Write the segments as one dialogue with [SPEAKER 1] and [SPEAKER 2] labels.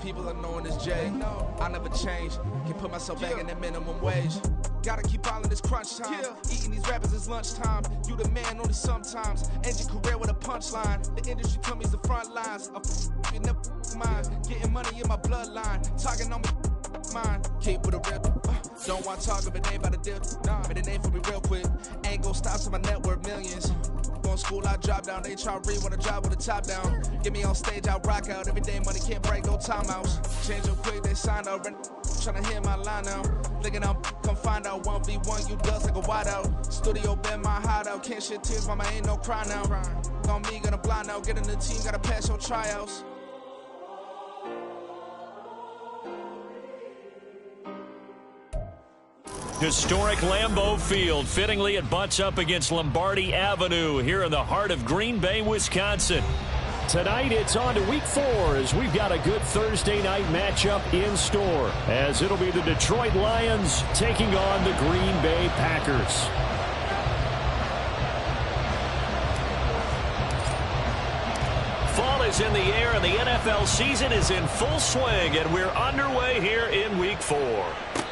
[SPEAKER 1] people are knowing as Jay. I never change. Can put myself back in the minimum wage. Gotta keep ballin' this crunch time. Eating these rappers is lunchtime. You the man only sometimes. End your career with a punchline. The industry told me it's the front lines. You never mind. Getting money in my bloodline. Talking on me. Mine. Keep with a real. Don't want to talk, but it ain't about to dip. But it ain't for me real quick. Ain't gon' stop till my net worth millions. Going school, I drop down. They try to read when I drop with the top down. Get me on stage, I rock out. Every day money can't break, no timeouts. Change up quick, they sign up. Tryna hear my line now. Thinking I'm come find out 1v1, you dust like a wideout. Studio been my hideout. Can't shed tears, mama ain't no cry now. On me, gonna blind out. Get in the team, gotta pass your tryouts.
[SPEAKER 2] Historic Lambeau Field. Fittingly, it butts up against Lombardi Avenue here in the heart of Green Bay, Wisconsin.
[SPEAKER 3] Tonight, it's on to Week 4 as we've got a good Thursday night matchup in store, as it'll be the Detroit Lions taking on the Green Bay Packers.
[SPEAKER 2] Fall is in the air, and the NFL season is in full swing, and we're underway here in Week 4.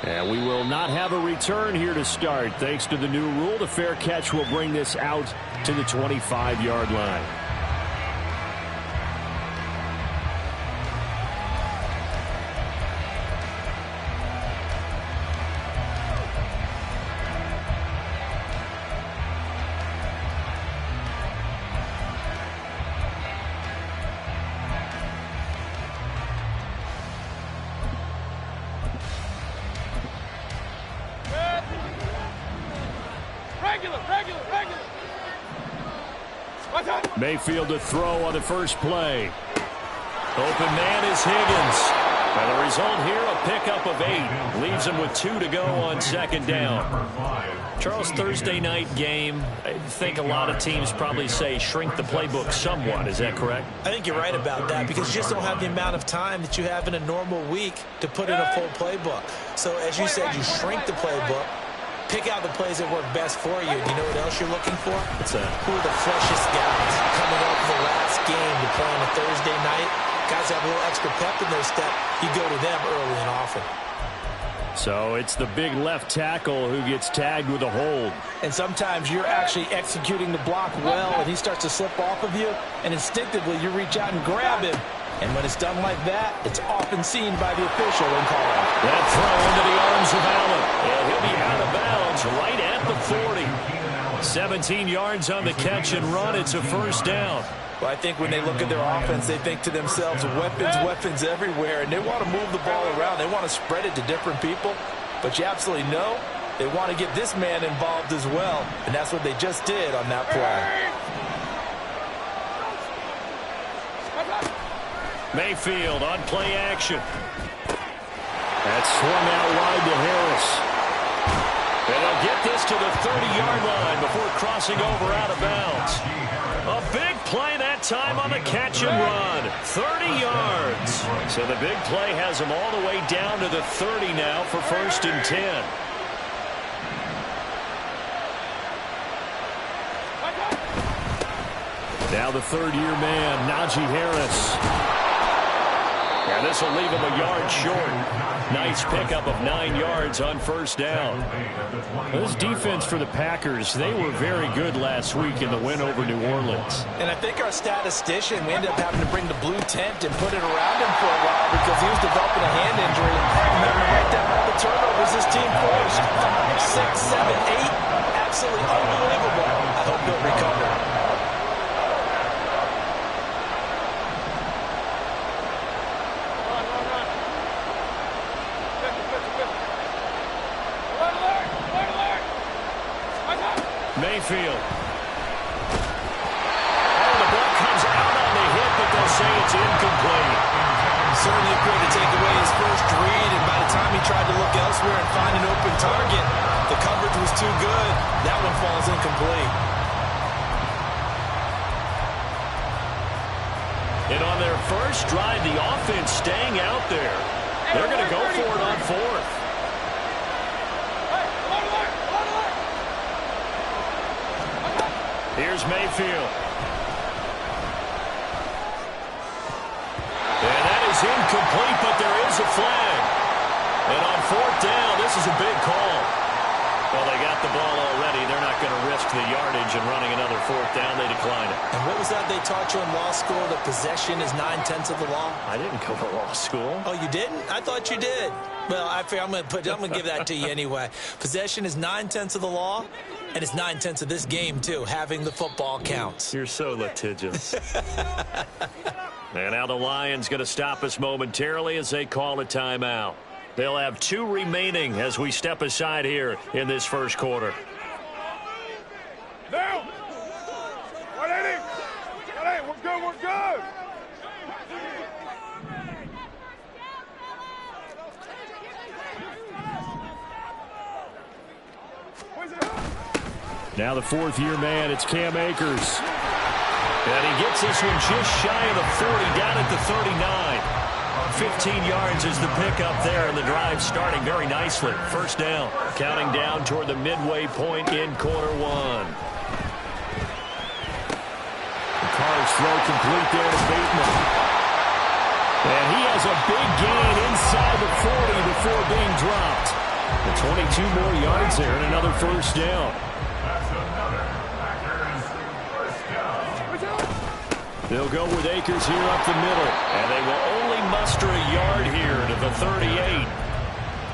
[SPEAKER 3] And we will not have a return here to start. Thanks to the new rule, the fair catch will bring this out to the 25-yard line. Mayfield to throw on the first play.
[SPEAKER 2] Open man is Higgins. And the result here, a pickup of 8. Leaves him with 2 to go on second down. Charles, Thursday night game, I think a lot of teams probably say shrink the playbook somewhat. Is that correct?
[SPEAKER 4] I think you're right about that, because you just don't have the amount of time that you have in a normal week to put in a full playbook. So as you said, you shrink the playbook. Pick out the plays that work best for you. You know what else you're looking for?
[SPEAKER 2] What's that?
[SPEAKER 4] Who are the freshest guys coming off the last game to play on a Thursday night? Guys have a little extra pep in their step. You go to them early and often.
[SPEAKER 3] So it's the big left tackle who gets tagged with a hold.
[SPEAKER 4] And sometimes you're actually executing the block well, and he starts to slip off of you, and instinctively you reach out and grab him. And when it's done like that, it's often seen by the official and called.
[SPEAKER 2] That throw into the arms of Allen. And he'll be out of bounds right at the 40. 17 yards on the catch and run. It's a first down.
[SPEAKER 4] Well, I think when they look at their offense, they think to themselves, weapons everywhere, and they want to move the ball around. They want to spread it to different people. But you absolutely know they want to get this man involved as well, and that's what they just did on that play.
[SPEAKER 3] Mayfield on play action. That's swung out wide to Harris.
[SPEAKER 2] And they'll get this to the 30-yard line before crossing over out of bounds. A big play that time on the catch and run. 30 yards. So the big play has them all the way down to the 30 now for 1st and 10.
[SPEAKER 3] Now the third-year man, Najee Harris.
[SPEAKER 2] And this will leave him a yard short. Nice pickup of 9 yards on first down.
[SPEAKER 3] This defense for the Packers, they were very good last week in the win over New Orleans.
[SPEAKER 4] And I think our statistician, we ended up having to bring the blue tent and put it around him for a while because he was developing a hand injury. Remember, right down all the turnovers this team forced. 5, 6, 7, 8. Absolutely unbelievable. I hope he'll recover.
[SPEAKER 3] Mayfield.
[SPEAKER 2] Oh, the ball comes out on the hit, but they'll say it's incomplete.
[SPEAKER 4] Certainly appeared to take away his first read, and by the time he tried to look elsewhere and find an open target, the coverage was too good. That one falls incomplete.
[SPEAKER 2] And on their first drive, the offense staying out there. They're going to go for it on 4th.
[SPEAKER 3] Here's Mayfield.
[SPEAKER 2] And that is incomplete, but the yardage and running another fourth down. They declined it.
[SPEAKER 4] And what was that they taught you in law school, that possession is 9/10 of the law?
[SPEAKER 2] I didn't go to law school.
[SPEAKER 4] Oh, you didn't? I thought you did. Well, I'm going to give that to you anyway. Possession is 9/10 of the law, and it's 9/10 of this game, too. Having the football counts.
[SPEAKER 2] You're so litigious. And now the Lions going to stop us momentarily as they call a timeout. They'll have 2 remaining as we step aside here in this first quarter.
[SPEAKER 5] Now! 180! 180, we're good, we're good!
[SPEAKER 3] Now the fourth-year man, it's Cam Akers.
[SPEAKER 2] And he gets this one just shy of the 40, down at the 39. 15 yards is the pickup there, and the drive starting very nicely. First down, counting down toward the midway point in quarter one.
[SPEAKER 3] The Cards throw complete there to Bateman. And he has a big gain inside the 40 before being dropped. The 22 more yards there and another first down. They'll go with Akers here up the middle.
[SPEAKER 2] And they will only muster a yard here to the 38.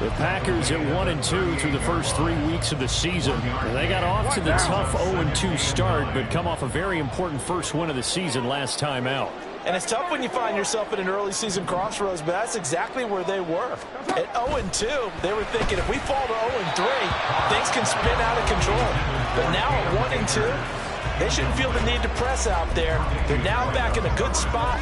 [SPEAKER 3] The Packers at 1-2 through the first 3 weeks of the season. They got off to the tough 0-2 start, but come off a very important first win of the season last time out.
[SPEAKER 4] And it's tough when you find yourself at an early season crossroads, but that's exactly where they were. At 0-2, they were thinking if we fall to 0-3, things can spin out of control. But now at 1-2, they shouldn't feel the need to press out there. They're now back in a good spot.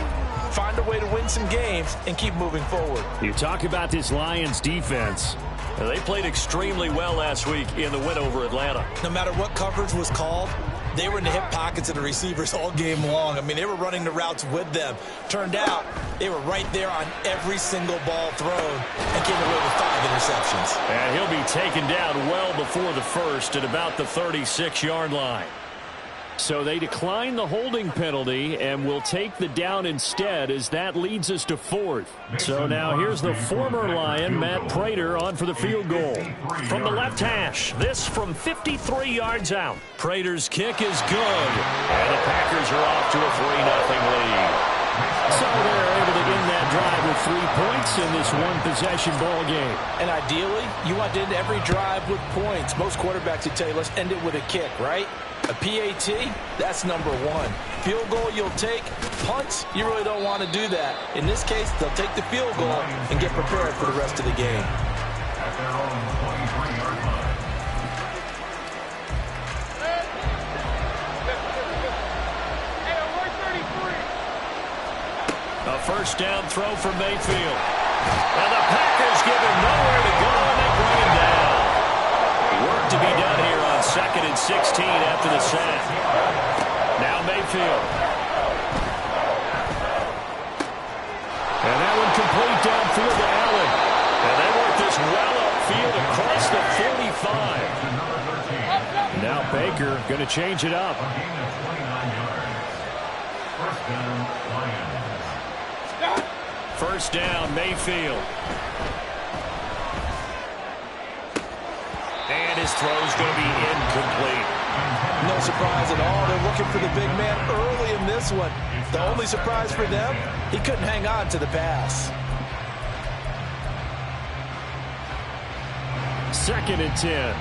[SPEAKER 4] Find a way to win some games and keep moving forward.
[SPEAKER 3] You talk about this Lions defense.
[SPEAKER 2] They played extremely well last week in the win over Atlanta.
[SPEAKER 4] No matter what coverage was called, they were in the hip pockets of the receivers all game long. I mean, they were running the routes with them. Turned out, they were right there on every single ball thrown and came away with 5 interceptions.
[SPEAKER 2] And he'll be taken down well before the first at about the 36-yard line.
[SPEAKER 3] So they decline the holding penalty and will take the down instead, as that leads us to 4th. So now here's the former Lion, Matt Prater, on for the field goal.
[SPEAKER 2] From the left hash, this from 53 yards out. Prater's kick is good. And the Packers are off to a 3-0 lead.
[SPEAKER 3] So they're able to end that drive with 3 points in this one-possession ball game.
[SPEAKER 4] And ideally, you want to end every drive with points. Most quarterbacks would tell you, let's end it with a kick, right? A PAT, that's number 1. Field goal you'll take. Punts, you really don't want to do that. In this case, they'll take the field goal and get prepared for the rest of the game.
[SPEAKER 2] A first down throw for Mayfield. And the Packers give him nowhere to go, and they bring him down. Work to be done here on 2nd and 16 after the sack. Now Mayfield.
[SPEAKER 3] And that one complete downfield to Allen.
[SPEAKER 2] And they work this well upfield across the 45.
[SPEAKER 3] Now Baker going to change it up.
[SPEAKER 2] First down, Mayfield. And his throw's going to be incomplete.
[SPEAKER 4] No surprise at all. They're looking for the big man early in this one. The only surprise for them, he couldn't hang on to the pass.
[SPEAKER 3] 2nd and 10.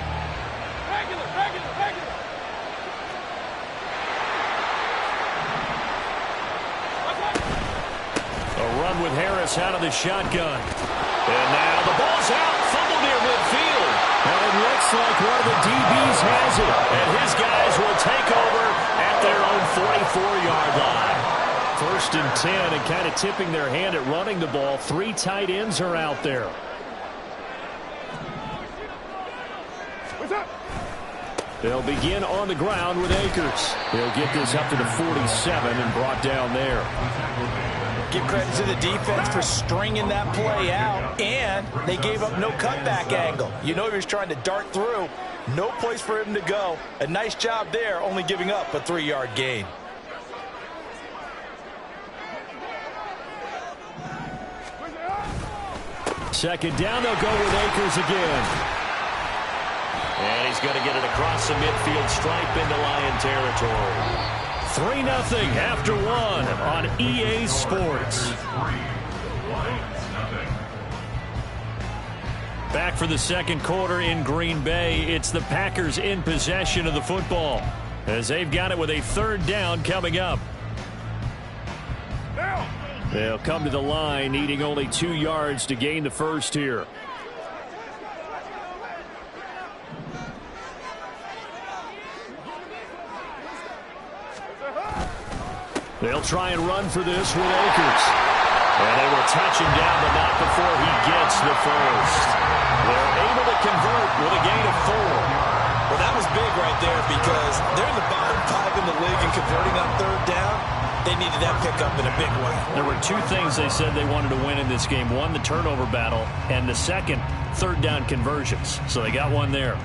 [SPEAKER 2] A run with Harris out of the shotgun. And now the ball's out. Fumble near midfield.
[SPEAKER 3] And it looks like one of the DBs has it.
[SPEAKER 2] And his guys will take over at their own 44-yard line.
[SPEAKER 3] 1st and 10, and kind of tipping their hand at running the ball. 3 tight ends are out there. They'll begin on the ground with Akers. They'll get this up to the 47 and brought down there.
[SPEAKER 4] Give credit to the defense for stringing that play out, and they gave up no cutback angle. You know he was trying to dart through. No place for him to go. A nice job there, only giving up a 3-yard gain.
[SPEAKER 3] Second down, they'll go with Akers again.
[SPEAKER 2] And he's going to get it across the midfield stripe into Lion territory. 3-0 after one on EA Sports. Back for the second quarter in Green Bay. It's the Packers in possession of the football as they've got it with a third down coming up. They'll come to the line needing only 2 yards to gain the first here. They'll try and run for this with Akers. And they will touch him down, but not before he gets the first. They're able to convert with a gain of 4.
[SPEAKER 4] Well, that was big right there because they're in the bottom 5 in the league and converting on third down. They needed that pickup in a big way.
[SPEAKER 2] There were 2 things they said they wanted to win in this game. One, the turnover battle, and the second, third down conversions. So they got one there.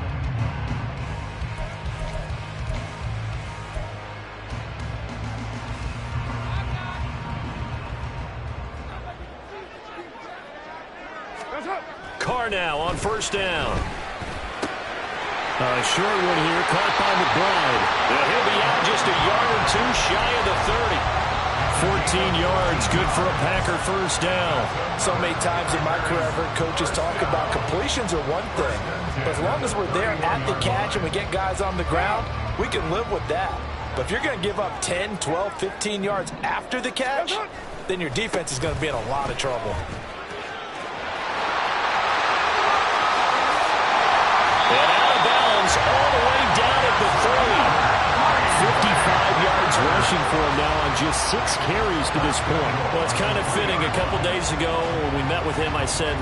[SPEAKER 2] Carr now on first down. Short one here, caught by McBride. He'll be out just a yard or 2 shy of the 30. 14 yards, good for a Packer first down.
[SPEAKER 4] So many times in my career, I've heard coaches talk about completions are one thing. But as long as we're there at the catch and we get guys on the ground, we can live with that. But if you're going to give up 10, 12, 15 yards after the catch, then your defense is going to be in a lot of trouble.
[SPEAKER 2] And out of bounds all the way down at the 30. 55 yards rushing for him now on just 6 carries to this point. Well, it's kind of fitting. A couple days ago when we met with him, I said,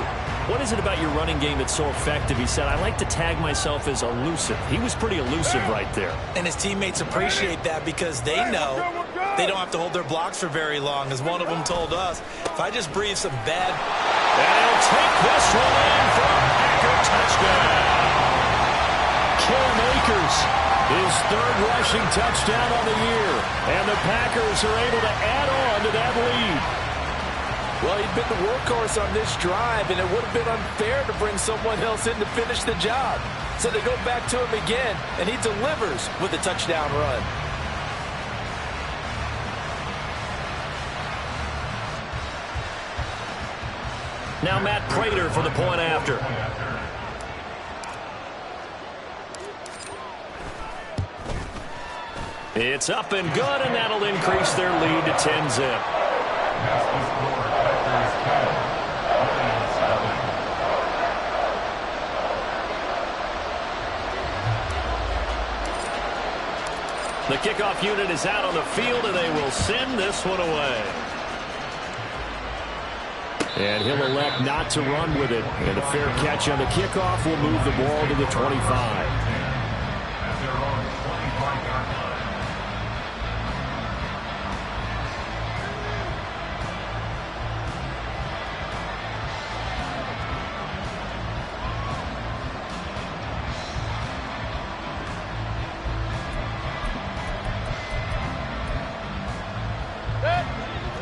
[SPEAKER 2] what is it about your running game that's so effective? He said, I like to tag myself as elusive. He was pretty elusive right there.
[SPEAKER 4] And his teammates appreciate that because they know they don't have to hold their blocks for very long. As one of them told us, if I just breathe some bad...
[SPEAKER 2] And he'll take this one in for a Packer touchdown. Cam Akers, his 3rd rushing touchdown on the year. And the Packers are able to add on to that lead.
[SPEAKER 4] Well, he'd been the workhorse on this drive, and it would have been unfair to bring someone else in to finish the job. So they go back to him again, and he delivers with a touchdown run.
[SPEAKER 2] Now Matt Prater for the point after. It's up and good, and that'll increase their lead to 10-zip. The kickoff unit is out on the field, and they will send this one away. And he'll elect not to run with it. And a fair catch on the kickoff will move the ball to the 25.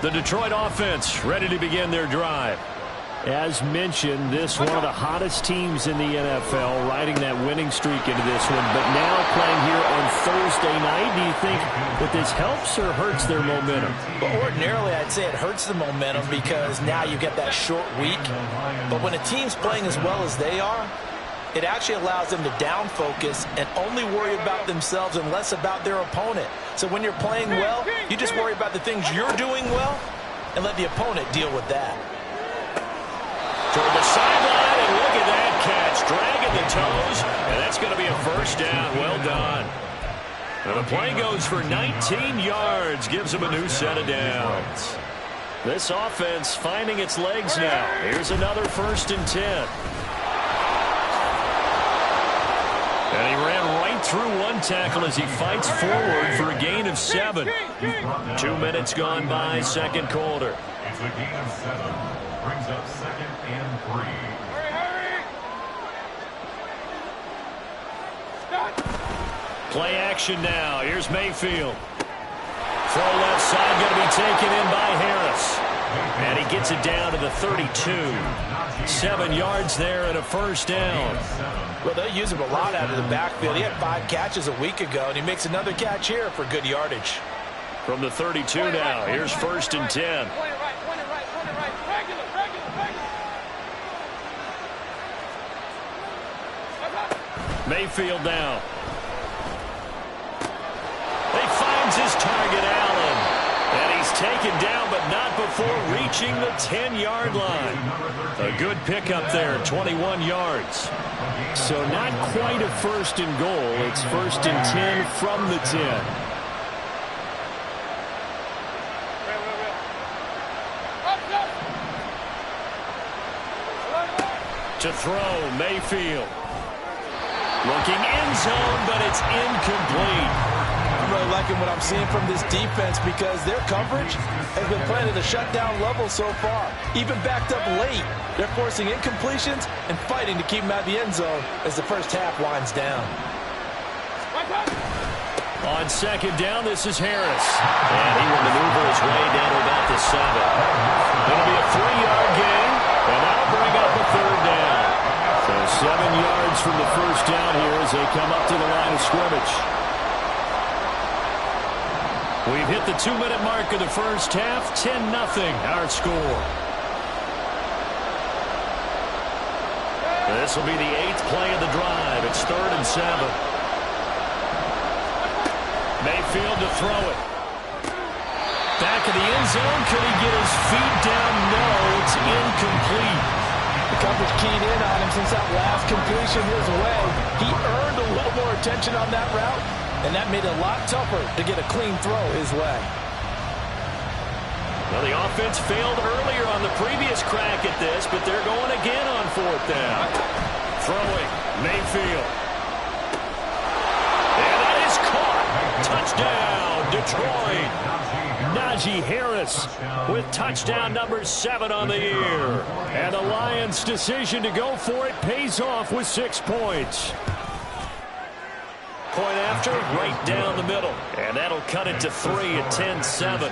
[SPEAKER 2] The Detroit offense ready to begin their drive. As mentioned, this one of the hottest teams in the NFL, riding that winning streak into this one, but now playing here on Thursday night. Do you think that this helps or hurts their momentum?
[SPEAKER 4] Well, ordinarily, I'd say it hurts the momentum because now you get that short week. But when a team's playing as well as they are, it actually allows them to down focus and only worry about themselves and less about their opponent. So when you're playing well, you just worry about the things you're doing well and let the opponent deal with that.
[SPEAKER 2] Toward the sideline, and look at that catch. Dragging the toes, and that's going to be a first down. Well done. And the play goes for 19 yards, gives them a new set of downs. This offense finding its legs now. Here's another 1st and 10. And he ran right through one tackle as he fights forward for a gain of 7. 2 minutes gone by, second quarter.
[SPEAKER 6] It's a gain of 7. Brings up 2nd and 3.
[SPEAKER 2] Play action now. Here's Mayfield. Throw left side going to be taken in by Harris. And he gets it down to the 32. 7 yards there and a first down.
[SPEAKER 4] Well, they use him a lot out of the backfield. He had 5 catches a week ago, and he makes another catch here for good yardage.
[SPEAKER 2] From the 32 now, here's 1st and 10. Mayfield now. He finds his target, Allen. And he's taken down, but not before reaching the 10-yard line. A good pickup there, 21 yards.
[SPEAKER 3] So not quite a 1st and goal. It's 1st and 10 from the 10.
[SPEAKER 2] To throw, Mayfield. Looking end zone, but it's incomplete.
[SPEAKER 4] I'm really liking what I'm seeing from this defense because their coverage has been playing at a shutdown level so far. Even backed up late, they're forcing incompletions and fighting to keep them out of the end zone as the first half winds down.
[SPEAKER 2] On 2nd down, this is Harris. And he will maneuver his way down to about the 7. It'll be a 3-yard gain, and that'll bring up a 3rd down.
[SPEAKER 3] So 7 yards from the first down here as they come up to the line of scrimmage.
[SPEAKER 2] We've hit the 2-minute mark of the first half. 10-0 our score. This will be the 8th play of the drive. It's 3rd and 7. Mayfield to throw it. Back of the end zone. Could he get his feet down? No, it's incomplete.
[SPEAKER 4] The coverage keyed in on him since that last completion his way. He earned a little more attention on that route, and that made it a lot tougher to get a clean throw his way.
[SPEAKER 2] Well, the offense failed earlier on the previous crack at this, but they're going again on 4th down. Throwing, Mayfield. And that is caught. Touchdown, Detroit. Najee Harris with touchdown number 7 on the year. And the Lions' decision to go for it pays off with 6 points. Point after, right down the middle. And that'll cut it to 3 at 10-7.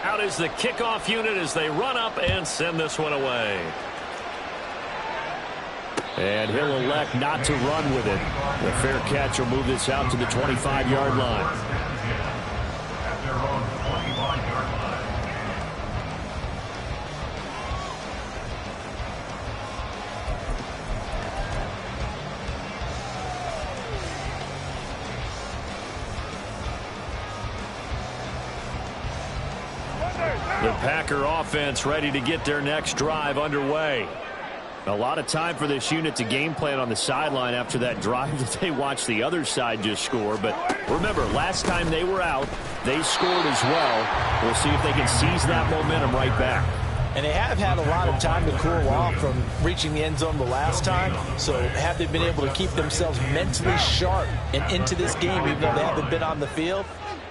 [SPEAKER 2] Out is the kickoff unit as they run up and send this one away.
[SPEAKER 3] And he'll elect not to run with it. The fair catch will move this out to the 25-yard line.
[SPEAKER 6] At their own 25-yard line.
[SPEAKER 2] The Packer offense ready to get their next drive underway.
[SPEAKER 3] A lot of time for this unit to game plan on the sideline after that drive that they watched the other side just score. But remember, last time they were out, they scored as well. We'll see if they can seize that momentum right back.
[SPEAKER 4] And they have had a lot of time to cool off from reaching the end zone the last time. So have they been able to keep themselves mentally sharp and into this game even though they haven't been on the field?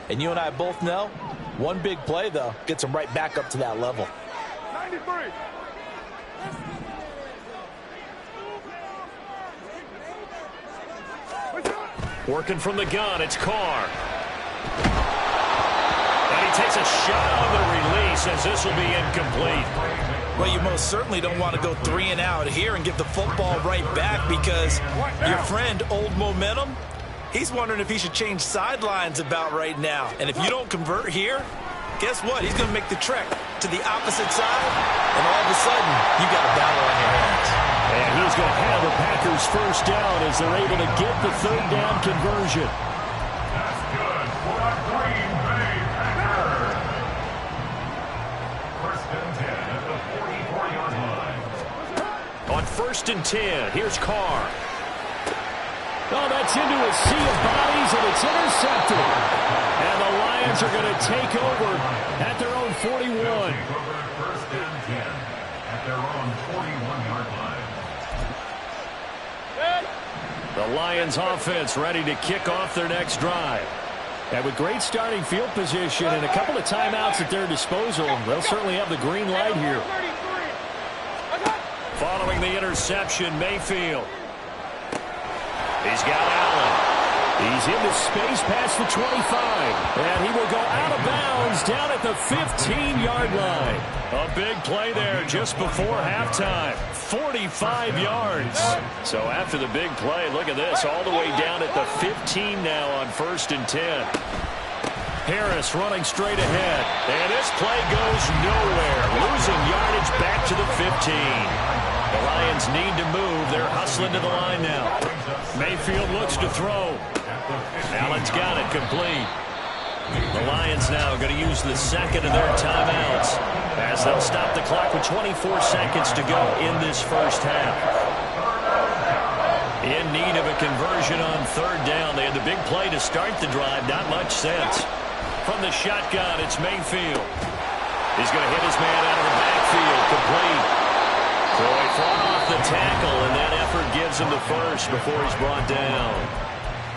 [SPEAKER 4] And you and I both know, one big play, though, gets them right back up to that level.
[SPEAKER 5] 93.
[SPEAKER 2] Working from the gun, it's Carr. And he takes a shot on the release as this will be incomplete.
[SPEAKER 4] Well, you most certainly don't want to go 3 and out here and give the football right back because your friend, Old Momentum, he's wondering if he should change sidelines about right now. And if you don't convert here, guess what? He's going to make the trek to the opposite side, and all of a sudden, you got a battle on your hands.
[SPEAKER 3] And he's going to have the Packers first down as they're able to get the 3rd down conversion.
[SPEAKER 6] That's good for the Green Bay Packers. 1st and 10 at the 44-yard line.
[SPEAKER 2] On 1st and 10, here's Carr.
[SPEAKER 3] Oh, that's into a sea of bodies, and it's intercepted. And the Lions are going to take over at their own 41.
[SPEAKER 6] 1st and 10 at their own 41-yard line.
[SPEAKER 2] The Lions offense ready to kick off their next drive.
[SPEAKER 3] And with great starting field position and a couple of timeouts at their disposal, they'll certainly have the green light here.
[SPEAKER 2] Following the interception, Mayfield. He's got Allen.
[SPEAKER 3] He's into space past the 25. And he will go out of bounds down at the 15-yard line.
[SPEAKER 2] A big play there just before halftime. 45 yards. So after the big play, look at this. All the way down at the 15 now on 1st and 10. Harris running straight ahead. And this play goes nowhere. Losing yardage back to the 15. The Lions need to move. They're hustling to the line now. Mayfield looks to throw. Allen's got it complete. The Lions now are going to use the second of their timeouts as they'll stop the clock with 24 seconds to go in this first half. In need of a conversion on 3rd down. They had the big play to start the drive. Not much sense. From the shotgun, it's Mayfield. He's going to hit his man out of the backfield. Complete. Troy fought off the tackle, and that effort gives him the first before he's brought down.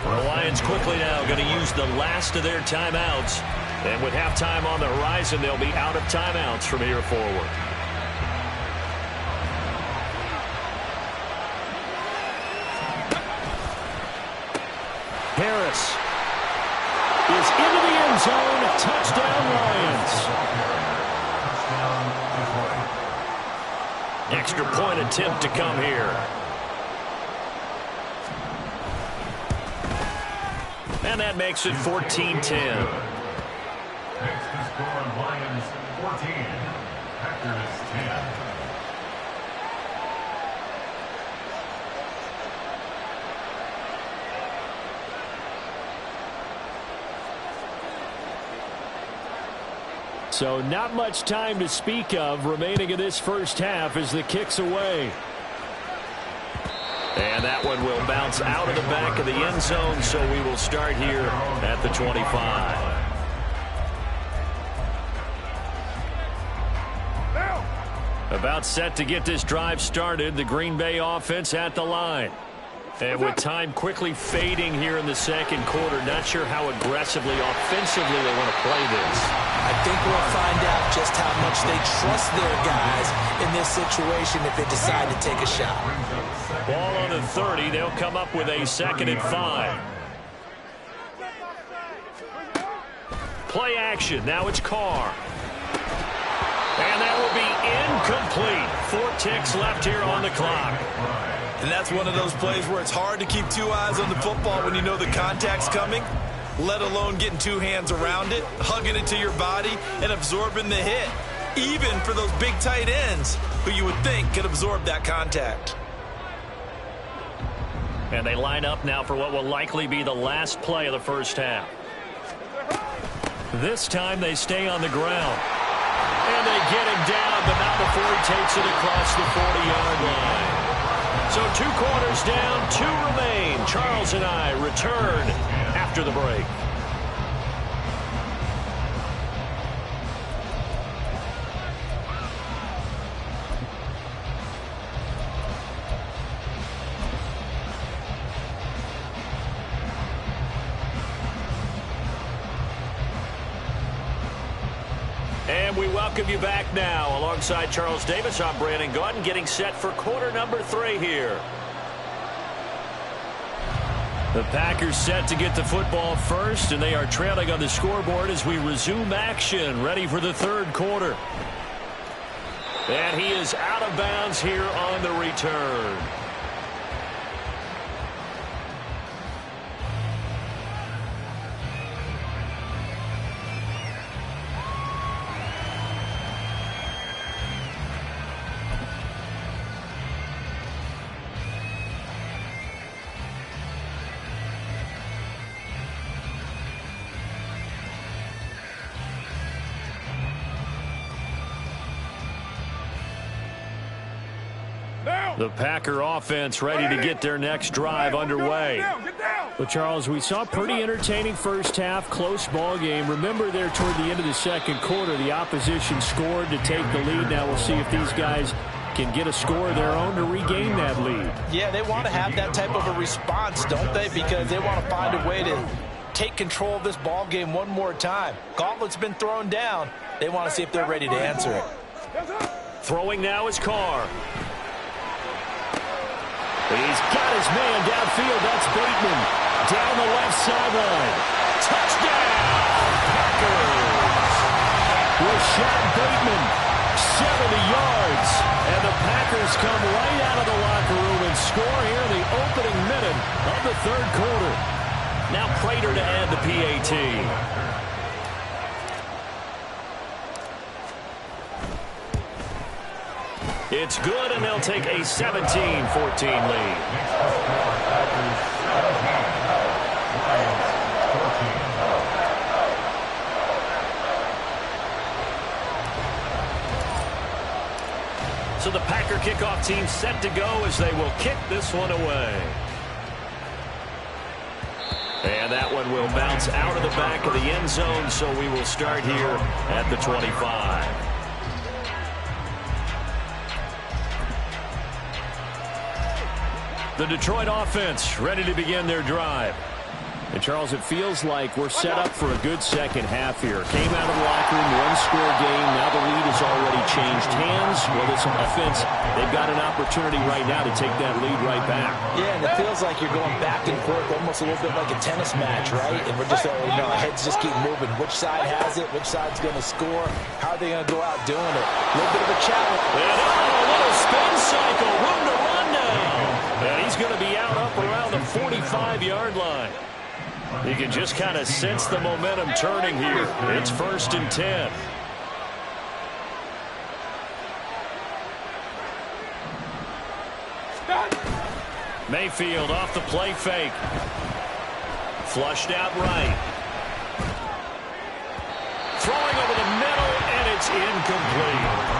[SPEAKER 2] The Lions quickly now going to use the last of their timeouts. And with halftime on the horizon, they'll be out of timeouts from here forward.
[SPEAKER 3] Harris is into the end zone. Touchdown, Lions.
[SPEAKER 2] Extra point attempt to come here. And that makes it 14-10.
[SPEAKER 6] Next to score, Lions 14, Packers 10.
[SPEAKER 3] So not much time to speak of remaining in this first half as the kick's away.
[SPEAKER 2] And that one will bounce out of the back of the end zone, so we will start here at the 25. About set to get this drive started, the Green Bay offense at the line. And with time quickly fading here in the second quarter, not sure how aggressively, offensively they want to play this.
[SPEAKER 4] I think we'll find out just how much they trust their guys in this situation if they decide to take a shot.
[SPEAKER 2] Ball on the 30. They'll come up with a 2nd and 5. Play action. Now it's Carr. And that will be incomplete. 4 ticks left here on the clock.
[SPEAKER 4] And that's one of those plays where it's hard to keep 2 eyes on the football when you know the contact's coming, let alone getting 2 hands around it, hugging it to your body, and absorbing the hit, even for those big tight ends who you would think could absorb that contact.
[SPEAKER 2] And they line up now for what will likely be the last play of the first half. This time they stay on the ground. And they get him down, but not before he takes it across the 40-yard line. So 2 quarters down, 2 remain. Charles and I return after the break. And we welcome you back now. Alongside Charles Davis, I'm Brandon Gaudin, getting set for quarter number 3 here. The Packers set to get the football first, and they are trailing on the scoreboard as we resume action, ready for the 3rd quarter. And he is out of bounds here on the return. The Packer offense ready to get their next drive underway.
[SPEAKER 3] Well, Charles, we saw a pretty entertaining first half, close ball game. Remember there toward the end of the second quarter, the opposition scored to take the lead. Now we'll see if these guys can get a score of their own to regain that lead.
[SPEAKER 4] Yeah, they want to have that type of a response, don't they? Because they want to find a way to take control of this ball game one more time. Gauntlet's been thrown down. They want to see if they're ready to answer it.
[SPEAKER 2] Throwing now is Carr. He's got his man downfield. That's Bateman. down the left sideline. Touchdown, Packers! Rashad Bateman, 70 yards. And the Packers come right out of the locker room and score here in the opening minute of the third quarter. Now Prater to add the PAT. It's good, and they'll take a 17-14 lead. So the Packer kickoff team set to go as they will kick this one away. And that one will bounce out of the back of the end zone, so we will start here at the 25. The Detroit offense ready to begin their drive. And, Charles, it feels like we're set up for a good second half here. Came out of the locker room, one-score game. Now the lead has already changed hands. Well, this offense, they've got an opportunity right now to take that lead right back.
[SPEAKER 4] Yeah, and it feels like you're going back and forth, almost a little bit like a tennis match, right? And we're just, our heads just keep moving. Which side has it? Which side's going to score? How are they going to go out doing it? A little bit of a challenge.
[SPEAKER 2] And a little spin cycle. Room to run now. And he's going to be out up around the 45-yard line. You can just kind of sense the momentum turning here. It's 1st and 10. Mayfield off the play fake. Flushed out right. Throwing over the middle, and it's incomplete.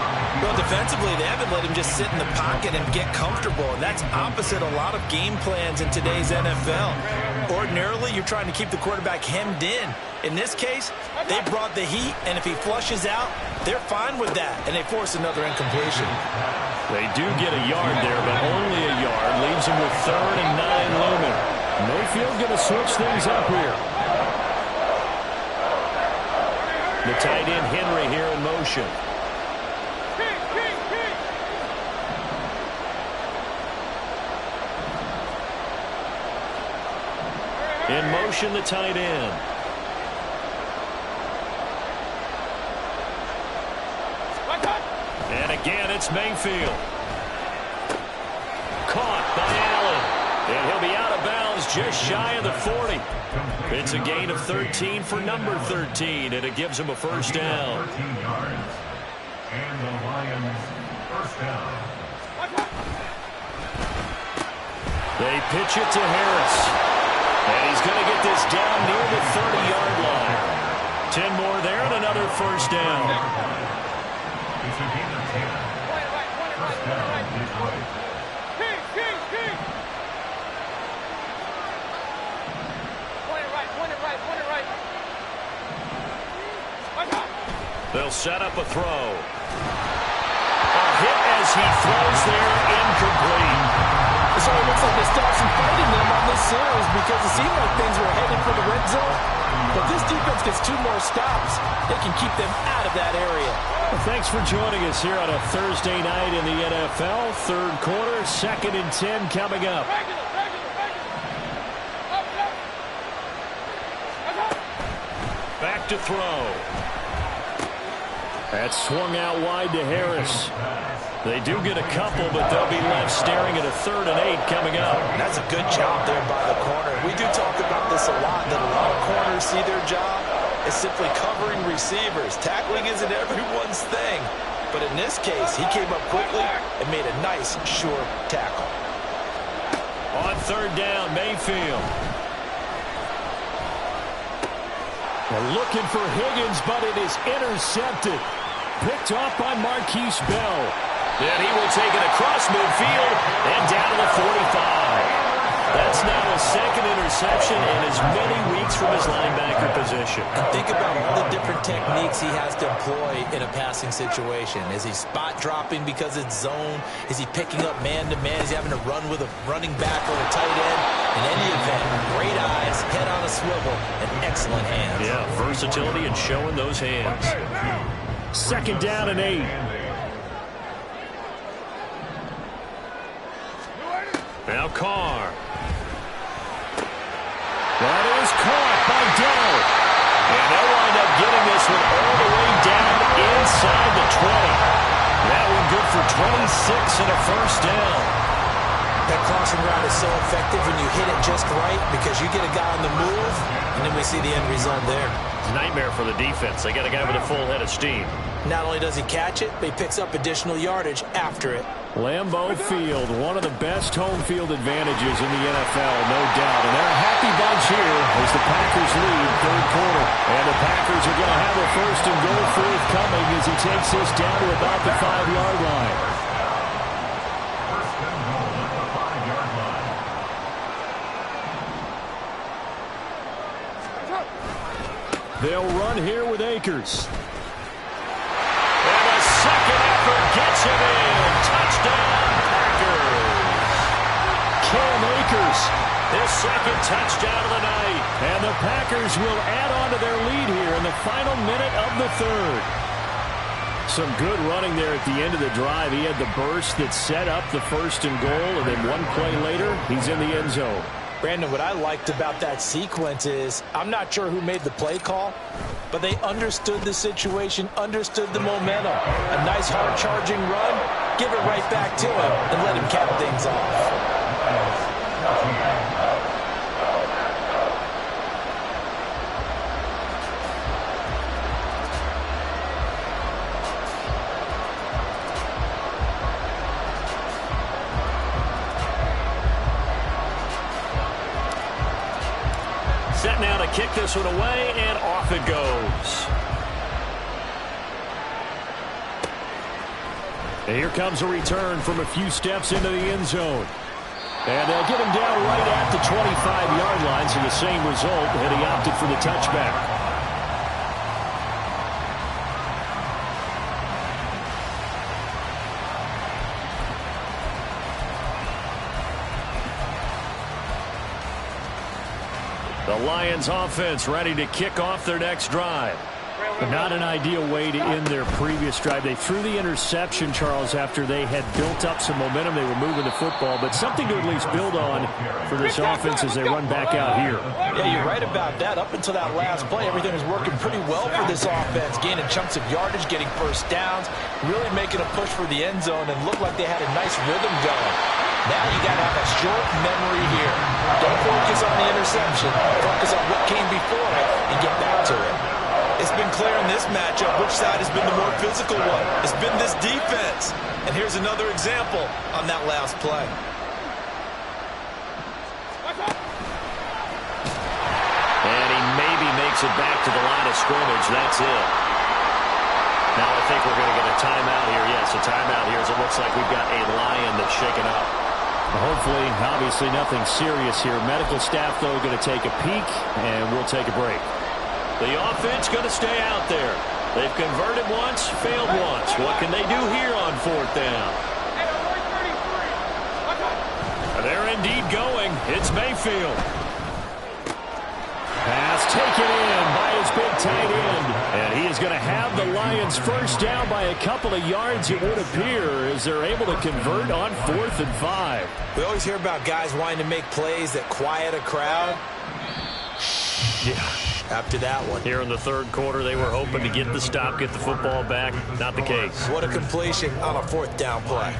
[SPEAKER 4] Well, defensively, they haven't let him just sit in the pocket and get comfortable, and that's opposite a lot of game plans in today's NFL. Ordinarily, you're trying to keep the quarterback hemmed in. In this case, they brought the heat, and if he flushes out, they're fine with that, and they force another incompletion.
[SPEAKER 2] They do get a yard there, but only a yard. Leaves him with 3rd and 9 looming. Mayfield going to switch things up here. The tight end Henry here in motion. In motion, the tight end. And again, it's Mayfield. Caught by Allen. And he'll be out of bounds just shy of the 40. It's a gain of 13 for number 13, and it gives him a first down.
[SPEAKER 6] 13 yards. And the Lions first down.
[SPEAKER 2] They pitch it to Harris. And he's going to get this down near the 30-yard line. 10 more there and another first down.
[SPEAKER 6] It's a gain of 10. First down, Detroit.
[SPEAKER 2] They'll set up a throw. A hit as he throws there, incomplete.
[SPEAKER 4] So it looks like they start some fighting them on this series because it seemed like things were headed for the red zone. But this defense gets 2 more stops. They can keep them out of that area.
[SPEAKER 2] Well, thanks for joining us here on a Thursday night in the NFL. Third quarter, 2nd and 10 coming up. Back to throw. That's swung out wide to Harris. They do get a couple, but they'll be left staring at a 3rd and 8 coming up.
[SPEAKER 4] That's a good job there by the corner. We do talk about this a lot, that a lot of corners see their job as simply covering receivers. Tackling isn't everyone's thing. But in this case, he came up quickly and made a nice, sure tackle.
[SPEAKER 2] On 3rd down, Mayfield. They're looking for Higgins, but it is intercepted. Picked off by Marquise Bell. And he will take it across midfield and down to the 45. That's now his 2nd interception in as many weeks from his linebacker position.
[SPEAKER 4] And think about all the different techniques he has to employ in a passing situation. Is he spot dropping because it's zone? Is he picking up man-to-man? Is he having to run with a running back or a tight end? In any event, great eyes, head on a swivel, and excellent hands.
[SPEAKER 2] Yeah, versatility and showing those hands. 2nd down and 8. Now Carr.
[SPEAKER 3] That is caught by Dell.
[SPEAKER 2] And they'll wind up getting this one all the way down inside the 20. That one good for 26 and a first down.
[SPEAKER 4] That crossing route is so effective when you hit it just right because you get a guy on the move, and then we see the end result there.
[SPEAKER 2] It's a nightmare for the defense. They got a guy with a full head of steam.
[SPEAKER 4] Not only does he catch it, but he picks up additional yardage after it.
[SPEAKER 3] Lambeau Field, one of the best home field advantages in the NFL, no doubt. And they're a happy bunch here as the Packers lead third quarter. And the Packers are going to have a first and goal forthcoming as he takes this down to about the 5-yard line.
[SPEAKER 6] First and goal at the 5-yard line.
[SPEAKER 3] They'll run here with Akers.
[SPEAKER 2] And a second effort gets him in. Touchdown, Packers.
[SPEAKER 3] Cam Akers.
[SPEAKER 2] His second touchdown of the night.
[SPEAKER 3] And the Packers will add on to their lead here in the final minute of the third. Some good running there at the end of the drive. He had the burst that set up the first and goal, and then one play later, he's in the end zone.
[SPEAKER 4] Brandon, what I liked about that sequence is I'm not sure who made the play call, but they understood the situation, understood the momentum. A nice hard-charging run, give it right back to him, and let him cap things off.
[SPEAKER 2] Set now to kick this one away, and off it goes.
[SPEAKER 3] And here comes a return from a few steps into the end zone. And they'll get him down right at the 25-yard line, so the same result, and he opted for the touchback. The Lions offense ready to kick off their next drive. But not an ideal way to end their previous drive. They threw the interception, Charles, after they had built up some momentum. They were moving the football, but something to at least build on for this offense as they run back out here.
[SPEAKER 4] Yeah, you're right about that. Up until that last play, everything was working pretty well for this offense, gaining chunks of yardage, getting first downs, really making a push for the end zone, and looked like they had a nice rhythm going. Now you got to have a short memory here. Don't focus on the interception. Focus on what came before it and get back to it.
[SPEAKER 7] It's been clear in this matchup which side has been the more physical one. It's been this defense. And here's another example on that last play.
[SPEAKER 2] And he maybe makes it back to the line of scrimmage. That's it. Now I think we're going to get a timeout here. Yes, a timeout here as it looks like we've got a Lion that's shaken up.
[SPEAKER 3] Hopefully, obviously nothing serious here. Medical staff, though, going to take a peek, and we'll take a break.
[SPEAKER 2] The offense going to stay out there. They've converted once, failed once. What can they do here on fourth down?
[SPEAKER 3] They're indeed going. It's Mayfield. Pass taken in by his big tight end. And he is going to have the Lions first down by a couple of yards, it would appear, as they're able to convert on 4th and 5.
[SPEAKER 4] We always hear about guys wanting to make plays that quiet a crowd.
[SPEAKER 2] Yeah.
[SPEAKER 4] After that one.
[SPEAKER 2] Here in the third quarter, they were hoping to get the stop, get the football back. Not the case.
[SPEAKER 4] What a completion on a fourth down play.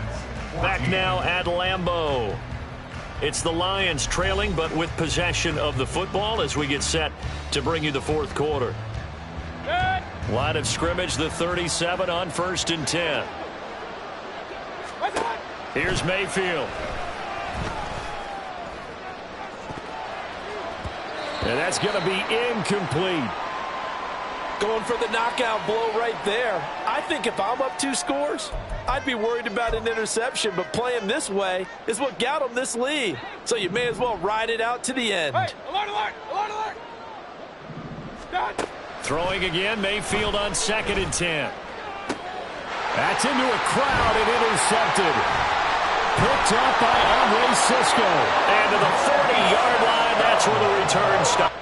[SPEAKER 2] Back now at Lambeau. It's the Lions trailing, but with possession of the football as we get set to bring you the fourth quarter. Line of scrimmage, the 37 on 1st and 10. Here's Mayfield.
[SPEAKER 3] And that's going to be incomplete.
[SPEAKER 4] Going for the knockout blow right there. I think if I'm up 2 scores, I'd be worried about an interception, but playing this way is what got them this lead. So you may as well ride it out to the end.
[SPEAKER 5] Hey, alert, alert, alert, alert. Done.
[SPEAKER 3] Throwing again, Mayfield on 2nd and 10. That's into a crowd and intercepted. Picked up by Andre Cisco.
[SPEAKER 2] And to the 40-yard line, that's where the return stops.